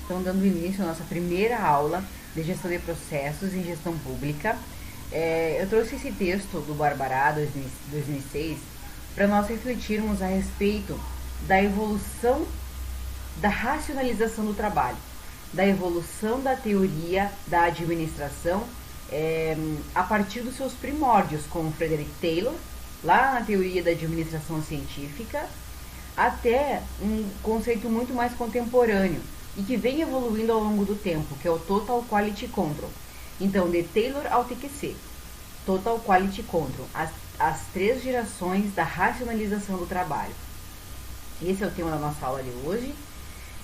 Então, dando início à nossa primeira aula de gestão de processos em gestão pública, eu trouxe esse texto do Barbará 2006 para nós refletirmos a respeito da evolução da racionalização do trabalho, da evolução da teoria da administração a partir dos seus primórdios, com Frederick Taylor, lá na teoria da administração científica, até um conceito muito mais contemporâneo e que vem evoluindo ao longo do tempo, que é o Total Quality Control. Então, de Taylor ao TQC, Total Quality Control, as três gerações da racionalização do trabalho. Esse é o tema da nossa aula de hoje.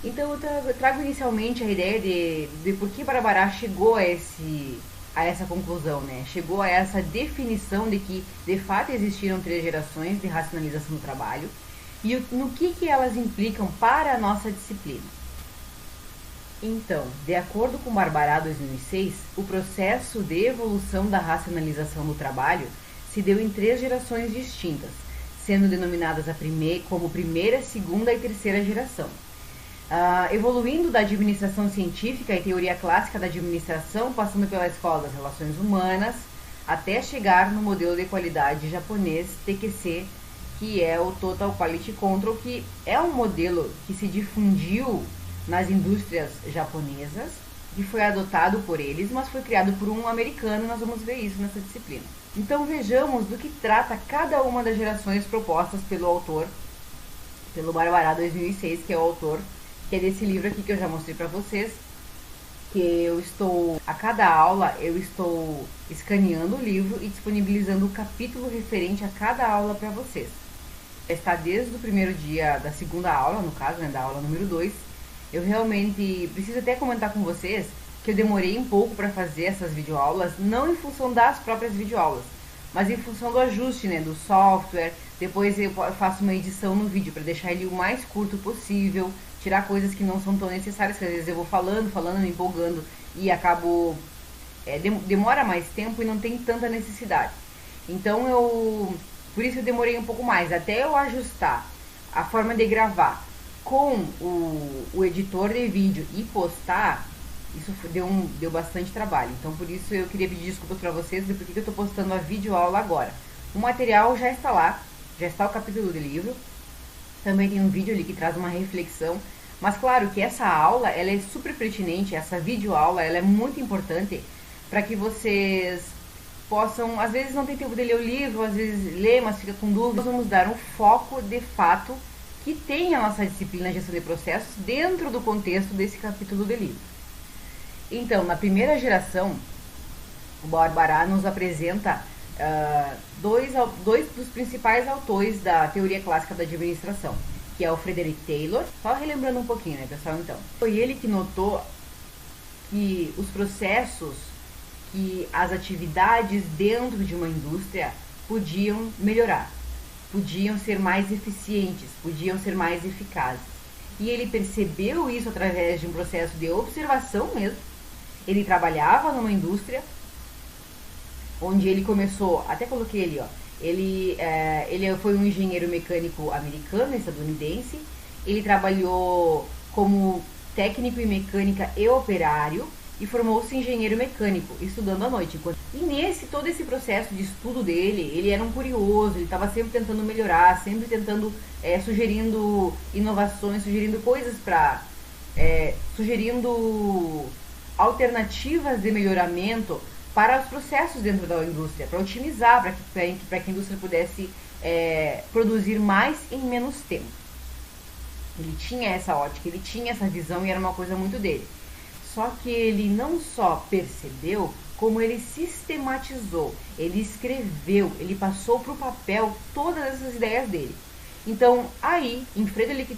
Então, eu trago inicialmente a ideia de por que Barbará chegou a essa conclusão, né? Chegou a essa definição de que, de fato, existiram três gerações de racionalização do trabalho e no que elas implicam para a nossa disciplina. Então, de acordo com Barbará 2006, o processo de evolução da racionalização do trabalho se deu em três gerações distintas, sendo denominadas como primeira, segunda e terceira geração. Evoluindo da administração científica e teoria clássica da administração, passando pela escola das relações humanas, até chegar no modelo de qualidade japonês TQC, que é o Total Quality Control, que é um modelo que se difundiu nas indústrias japonesas, que foi adotado por eles, mas foi criado por um americano. Nós vamos ver isso nessa disciplina. Então vejamos do que trata cada uma das gerações propostas pelo autor, pelo Barbará 2006, que é o autor, que é desse livro aqui que eu já mostrei para vocês, que a cada aula eu estou escaneando o livro e disponibilizando o capítulo referente a cada aula para vocês. Está desde o primeiro dia da segunda aula, no caso, né, da aula número 2. Eu realmente preciso até comentar com vocês que eu demorei um pouco para fazer essas videoaulas, não em função das próprias videoaulas, mas em função do ajuste, né, do software. Depois eu faço uma edição no vídeo para deixar ele o mais curto possível, tirar coisas que não são tão necessárias, que às vezes eu vou falando, me empolgando e acabo... demora mais tempo e não tem tanta necessidade. Então por isso eu demorei um pouco mais, até eu ajustar a forma de gravar com o editor de vídeo e postar. Isso deu bastante trabalho. Então por isso eu queria pedir desculpas para vocês de por que eu estou postando a videoaula agora. O material já está lá, já está o capítulo do livro. Também tem um vídeo ali que traz uma reflexão. Mas claro que essa aula, ela é super pertinente, essa videoaula, ela é muito importante para que vocês possam, às vezes não tem tempo de ler o livro, às vezes lê, mas fica com dúvidas. Nós vamos dar um foco de fato que tem a nossa disciplina de gestão de processos dentro do contexto desse capítulo do livro. Então, na primeira geração, o Barbará nos apresenta dois dos principais autores da teoria clássica da administração, que é o Frederick Taylor. Só relembrando um pouquinho, né, pessoal, então. Foi ele que notou que os processos, que as atividades dentro de uma indústria podiam melhorar, podiam ser mais eficientes, podiam ser mais eficazes. E ele percebeu isso através de um processo de observação mesmo. Ele trabalhava numa indústria onde ele começou, até coloquei ali, ó, ele foi um engenheiro mecânico americano, estadunidense. Ele trabalhou como técnico em mecânica e operário e formou-se engenheiro mecânico, estudando à noite. E todo esse processo de estudo dele, ele era um curioso, ele estava sempre tentando melhorar, sempre tentando, sugerindo inovações, sugerindo coisas sugerindo alternativas de melhoramento para os processos dentro da indústria, para otimizar, para que a indústria pudesse produzir mais em menos tempo. Ele tinha essa ótica, ele tinha essa visão e era uma coisa muito dele. Só que ele não só percebeu, como ele sistematizou, ele escreveu, ele passou para o papel todas essas ideias dele. Então, aí, em Frederick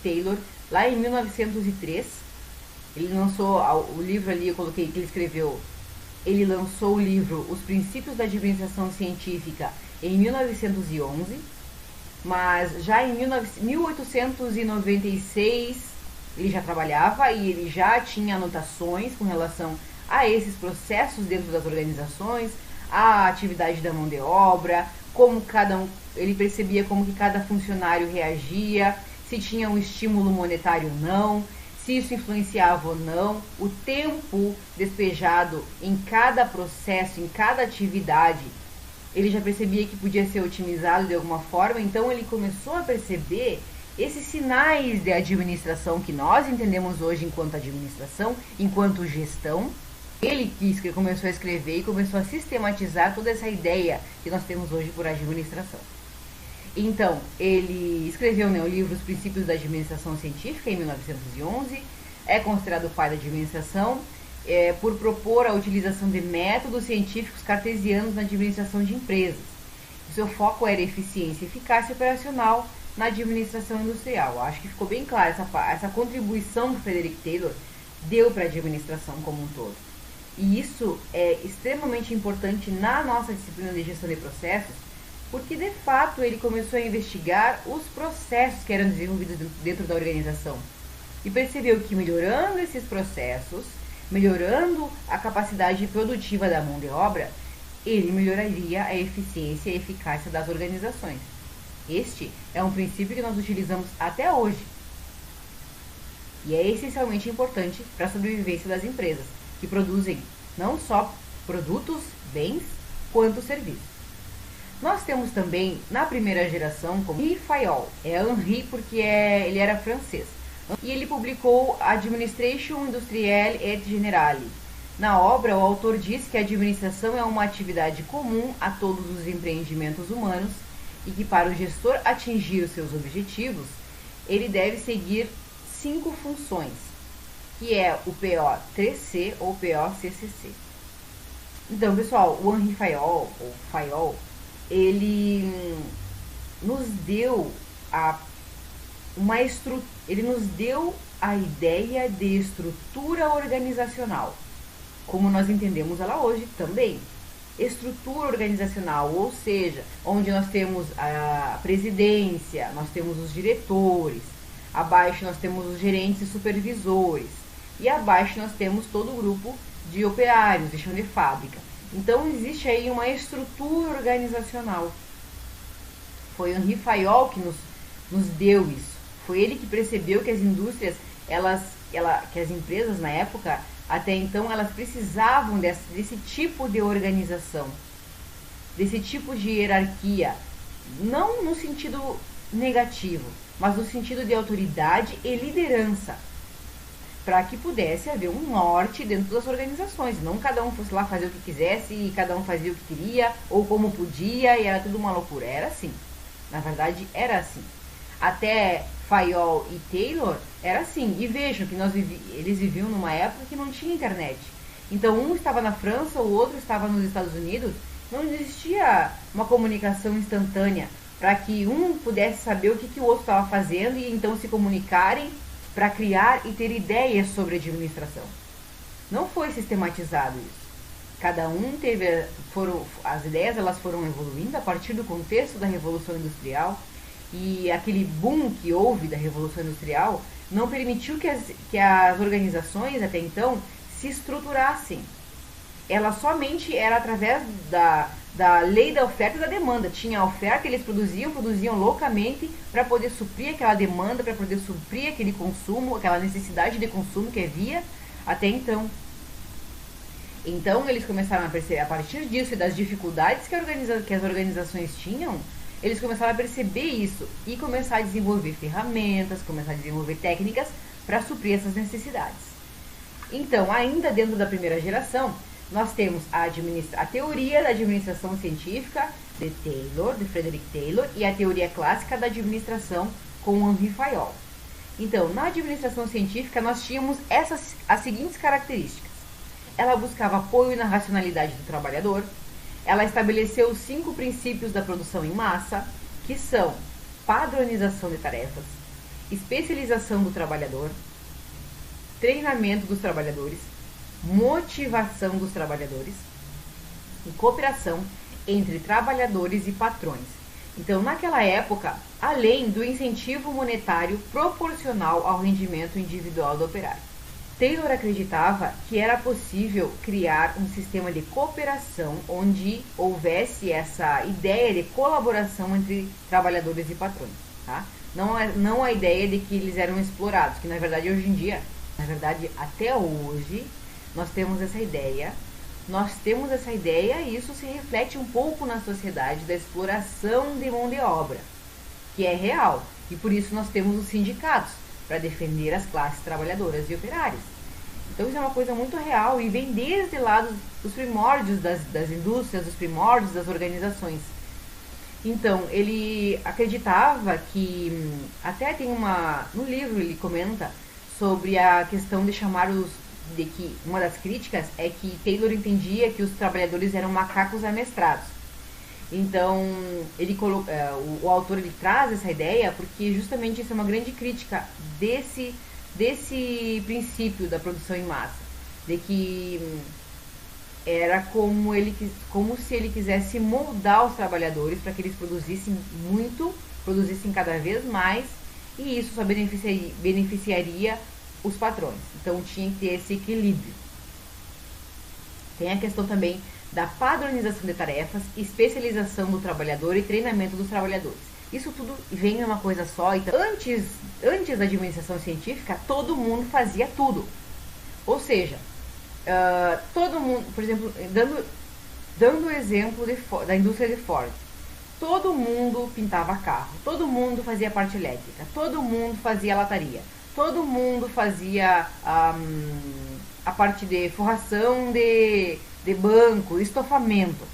Taylor, lá em 1903, ele lançou o livro ali, eu coloquei que ele escreveu. Ele lançou o livro Os Princípios da Administração Científica em 1911, mas já em 1896 ele já trabalhava e ele já tinha anotações com relação a esses processos dentro das organizações, a atividade da mão de obra, como ele percebia como que cada funcionário reagia, se tinha um estímulo monetário ou não, se isso influenciava ou não, o tempo despejado em cada processo, em cada atividade, ele já percebia que podia ser otimizado de alguma forma, então ele começou a perceber esses sinais de administração que nós entendemos hoje enquanto administração, enquanto gestão. Ele que começou a escrever e começou a sistematizar toda essa ideia que nós temos hoje por administração. Então, ele escreveu, né, o livro Os Princípios da Administração Científica, em 1911, é considerado o pai da administração, por propor a utilização de métodos científicos cartesianos na administração de empresas. O seu foco era eficiência e eficácia operacional na administração industrial. Acho que ficou bem claro essa contribuição que o Frederick Taylor deu para a administração como um todo. E isso é extremamente importante na nossa disciplina de gestão de processos, porque de fato ele começou a investigar os processos que eram desenvolvidos dentro da organização e percebeu que melhorando esses processos, melhorando a capacidade produtiva da mão de obra, ele melhoraria a eficiência e a eficácia das organizações. Este é um princípio que nós utilizamos até hoje e é essencialmente importante para a sobrevivência das empresas, que produzem não só produtos, bens, quanto serviços. Nós temos também, na primeira geração, como Henri Fayol. É Henri porque ele era francês. E ele publicou Administration Industrielle et Générale. Na obra, o autor diz que a administração é uma atividade comum a todos os empreendimentos humanos e que para o gestor atingir os seus objetivos, ele deve seguir 5 funções, que é o PO3C ou POCCC. Então, pessoal, o Henri Fayol, ou Fayol, ele nos deu ele nos deu a ideia de estrutura organizacional, como nós entendemos ela hoje também. Estrutura organizacional, ou seja, onde nós temos a presidência, nós temos os diretores, abaixo nós temos os gerentes e supervisores, e abaixo nós temos todo o grupo de operários, de chão de fábrica. Então existe aí uma estrutura organizacional. Foi Henri Fayol que nos deu isso. Foi ele que percebeu que as indústrias, que as empresas na época, até então, elas precisavam desse tipo de organização, desse tipo de hierarquia, não no sentido negativo, mas no sentido de autoridade e liderança, para que pudesse haver um norte dentro das organizações, não cada um fosse lá fazer o que quisesse e cada um fazia o que queria ou como podia e era tudo uma loucura. Era assim, na verdade era assim. Até Fayol e Taylor era assim, e vejam que eles viviam numa época que não tinha internet. Então um estava na França, o outro estava nos Estados Unidos, não existia uma comunicação instantânea para que um pudesse saber o que o outro estava fazendo e então se comunicarem para criar e ter ideias sobre administração. Não foi sistematizado isso. Cada um as ideias elas foram evoluindo a partir do contexto da Revolução Industrial, e aquele boom que houve da Revolução Industrial não permitiu que as organizações até então se estruturassem. Ela somente era através da lei da oferta e da demanda. Tinha a oferta, eles produziam loucamente para poder suprir aquela demanda, para poder suprir aquele consumo, aquela necessidade de consumo que havia até então. Então eles começaram a perceber, a partir disso e das dificuldades que as organizações tinham, eles começaram a perceber isso e começar a desenvolver ferramentas, começar a desenvolver técnicas para suprir essas necessidades. Então, ainda dentro da primeira geração, nós temos a teoria da administração científica de Frederick Taylor, e a teoria clássica da administração com Henri Fayol. Então, na administração científica, nós tínhamos as seguintes características. Ela buscava apoio na racionalidade do trabalhador. Ela estabeleceu os 5 princípios da produção em massa, que são padronização de tarefas, especialização do trabalhador, treinamento dos trabalhadores, motivação dos trabalhadores e cooperação entre trabalhadores e patrões. Então, naquela época, além do incentivo monetário proporcional ao rendimento individual do operário. Taylor acreditava que era possível criar um sistema de cooperação onde houvesse essa ideia de colaboração entre trabalhadores e patrões, tá? Não a ideia de que eles eram explorados, que na verdade hoje em dia Na verdade, até hoje, nós temos essa ideia. E isso se reflete um pouco na sociedade da exploração de mão de obra, que é real. E por isso nós temos os sindicatos, para defender as classes trabalhadoras e operárias. Então isso é uma coisa muito real e vem desde lá dos primórdios das indústrias, dos primórdios das organizações. Então, ele acreditava que, até tem no livro ele comenta sobre a questão de que uma das críticas é que Taylor entendia que os trabalhadores eram macacos amestrados. Então, o autor ele traz essa ideia porque justamente isso é uma grande crítica desse princípio da produção em massa, de que era como se ele quisesse moldar os trabalhadores para que eles produzissem muito, produzissem cada vez mais, e isso só beneficiaria os patrões. Então tinha que ter esse equilíbrio. Tem a questão também da padronização de tarefas, especialização do trabalhador e treinamento dos trabalhadores. Isso tudo vem numa coisa só. Então, antes da administração científica, todo mundo fazia tudo. Ou seja, todo mundo, por exemplo, dando o exemplo da indústria de Ford, todo mundo pintava carro, todo mundo fazia parte elétrica, todo mundo fazia lataria, todo mundo fazia a parte de forração de banco, estofamento,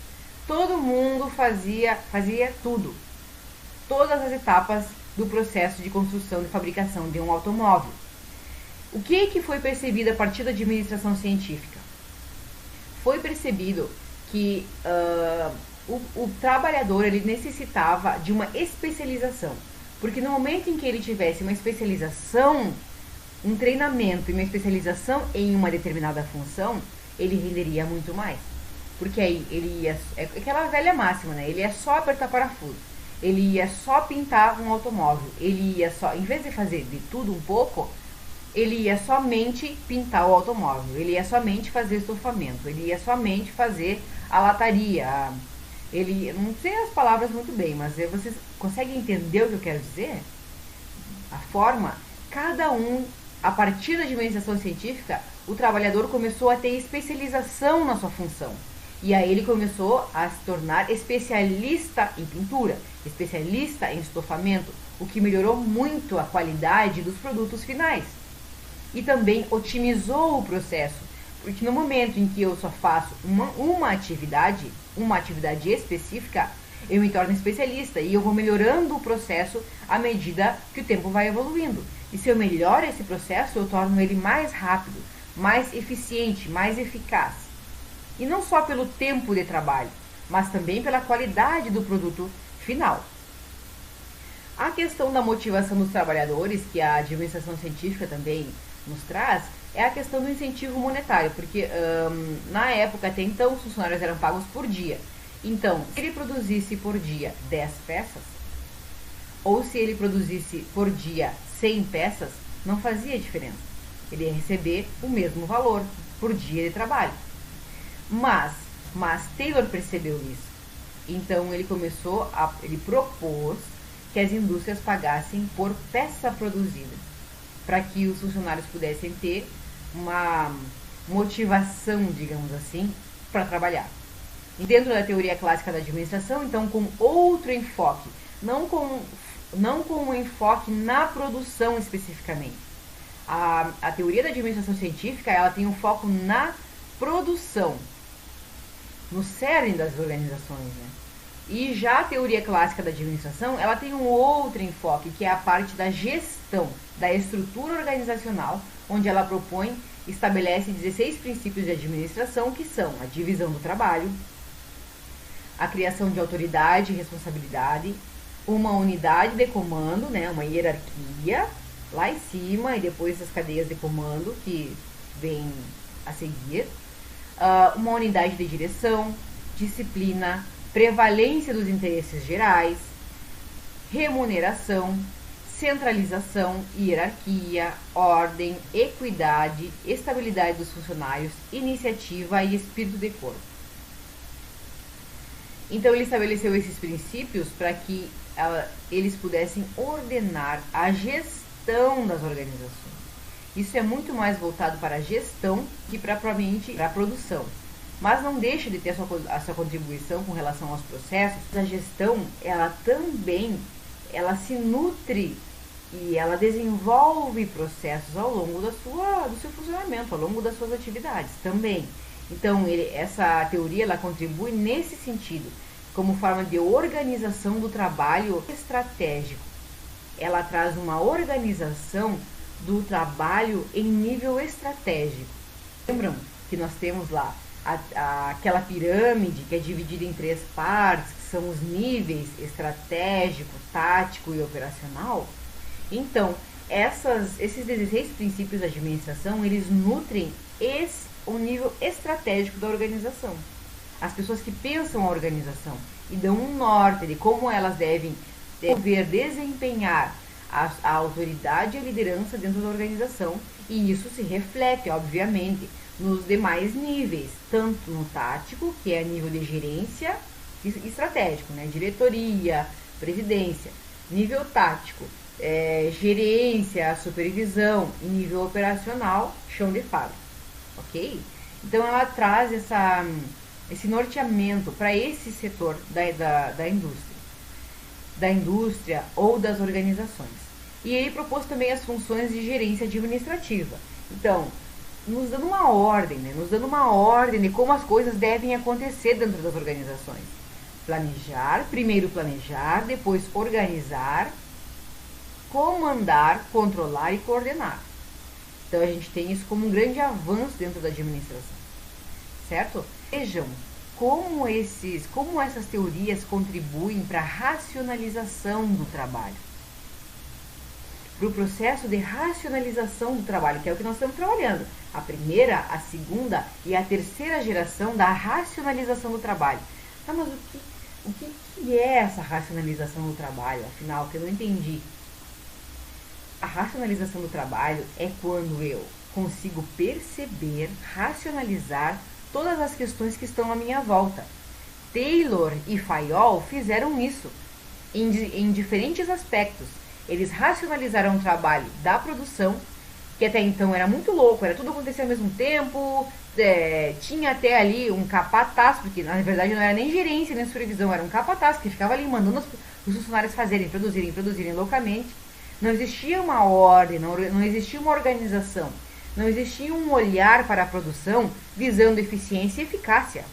todo mundo fazia tudo, todas as etapas do processo de construção e fabricação de um automóvel. O que foi percebido a partir da administração científica? Foi percebido que o trabalhador ele necessitava de uma especialização, porque no momento em que ele tivesse uma especialização, um treinamento e uma especialização em uma determinada função, ele renderia muito mais. Porque aí ele ia, é aquela velha máxima, né? Ele ia só apertar parafuso, ele ia só pintar um automóvel, ele ia só, em vez de fazer de tudo um pouco, ele ia somente pintar o automóvel, ele ia somente fazer estofamento, ele ia somente fazer a lataria. Ele, não sei as palavras muito bem, mas vocês conseguem entender o que eu quero dizer? A forma, cada um, a partir da administração científica, o trabalhador começou a ter especialização na sua função. E aí ele começou a se tornar especialista em pintura, especialista em estofamento, o que melhorou muito a qualidade dos produtos finais. E também otimizou o processo, porque no momento em que eu só faço uma atividade específica, eu me torno especialista e eu vou melhorando o processo à medida que o tempo vai evoluindo. E se eu melhoro esse processo, eu torno ele mais rápido, mais eficiente, mais eficaz. E não só pelo tempo de trabalho, mas também pela qualidade do produto final. A questão da motivação dos trabalhadores, que a administração científica também nos traz, é a questão do incentivo monetário, porque na época até então os funcionários eram pagos por dia. Então, se ele produzisse por dia 10 peças, ou se ele produzisse por dia 100 peças, não fazia diferença. Ele ia receber o mesmo valor por dia de trabalho. Mas Taylor percebeu isso. Então ele propôs que as indústrias pagassem por peça produzida, para que os funcionários pudessem ter uma motivação, digamos assim, para trabalhar. E dentro da teoria clássica da administração, então, com outro enfoque, não com um enfoque na produção especificamente. A teoria da administração científica, ela tem um foco na produção, no cerne das organizações, né? E já a teoria clássica da administração, ela tem um outro enfoque, que é a parte da gestão, da estrutura organizacional, onde ela estabelece 16 princípios de administração, que são a divisão do trabalho, a criação de autoridade e responsabilidade, uma unidade de comando, né, uma hierarquia lá em cima, e depois as cadeias de comando que vêm a seguir, uma unidade de direção, disciplina, prevalência dos interesses gerais, remuneração, centralização, hierarquia, ordem, equidade, estabilidade dos funcionários, iniciativa e espírito de corpo. Então ele estabeleceu esses princípios para que eles pudessem ordenar a gestão das organizações. Isso é muito mais voltado para a gestão que propriamente para a produção. Mas não deixa de ter a sua contribuição com relação aos processos. A gestão, ela também, ela se nutre e ela desenvolve processos ao longo do seu funcionamento, ao longo das suas atividades também. Então, essa teoria, ela contribui nesse sentido, como forma de organização do trabalho estratégico. Ela traz uma organização do trabalho em nível estratégico. Lembram que nós temos lá aquela pirâmide que é dividida em 3 partes, que são os níveis estratégico, tático e operacional? Então, esses 16 princípios da administração, eles nutrem o nível estratégico da organização. As pessoas que pensam a organização e dão um norte de como elas devem desempenhar a autoridade e a liderança dentro da organização, e isso se reflete, obviamente, nos demais níveis, tanto no tático, que é nível de gerência estratégico, né? Diretoria, presidência, nível tático, gerência, supervisão, e nível operacional, chão de fábrica, ok? Então ela traz esse norteamento para esse setor da indústria ou das organizações. E ele propôs também as funções de gerência administrativa. Então, nos dando uma ordem, né? Nos dando uma ordem de como as coisas devem acontecer dentro das organizações. Primeiro planejar, depois organizar, comandar, controlar e coordenar. Então a gente tem isso como um grande avanço dentro da administração, certo? Vejam como essas teorias contribuem para a racionalização do trabalho, para o processo de racionalização do trabalho, que é o que nós estamos trabalhando. A primeira, a segunda e a terceira geração da racionalização do trabalho. Tá, mas o que é essa racionalização do trabalho? Afinal, que eu não entendi. A racionalização do trabalho é quando eu consigo perceber, racionalizar todas as questões que estão à minha volta. Taylor e Fayol fizeram isso em diferentes aspectos. Eles racionalizaram o trabalho da produção, que até então era muito louco, era tudo acontecer ao mesmo tempo, tinha até ali um capataz, porque na verdade não era nem gerência nem supervisão, era um capataz que ficava ali mandando os funcionários fazerem, produzirem loucamente. Não existia uma ordem, não existia uma organização, não existia um olhar para a produção visando eficiência e eficácia.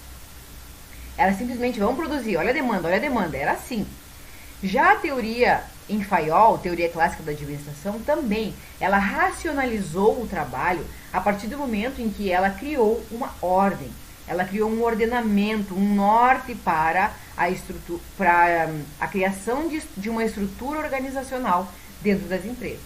Era simplesmente, vamos produzir, olha a demanda, era assim. Já a teoria em Fayol, teoria clássica da administração, também, ela racionalizou o trabalho a partir do momento em que ela criou uma ordem, ela criou um ordenamento, um norte para a criação de uma estrutura organizacional dentro das empresas.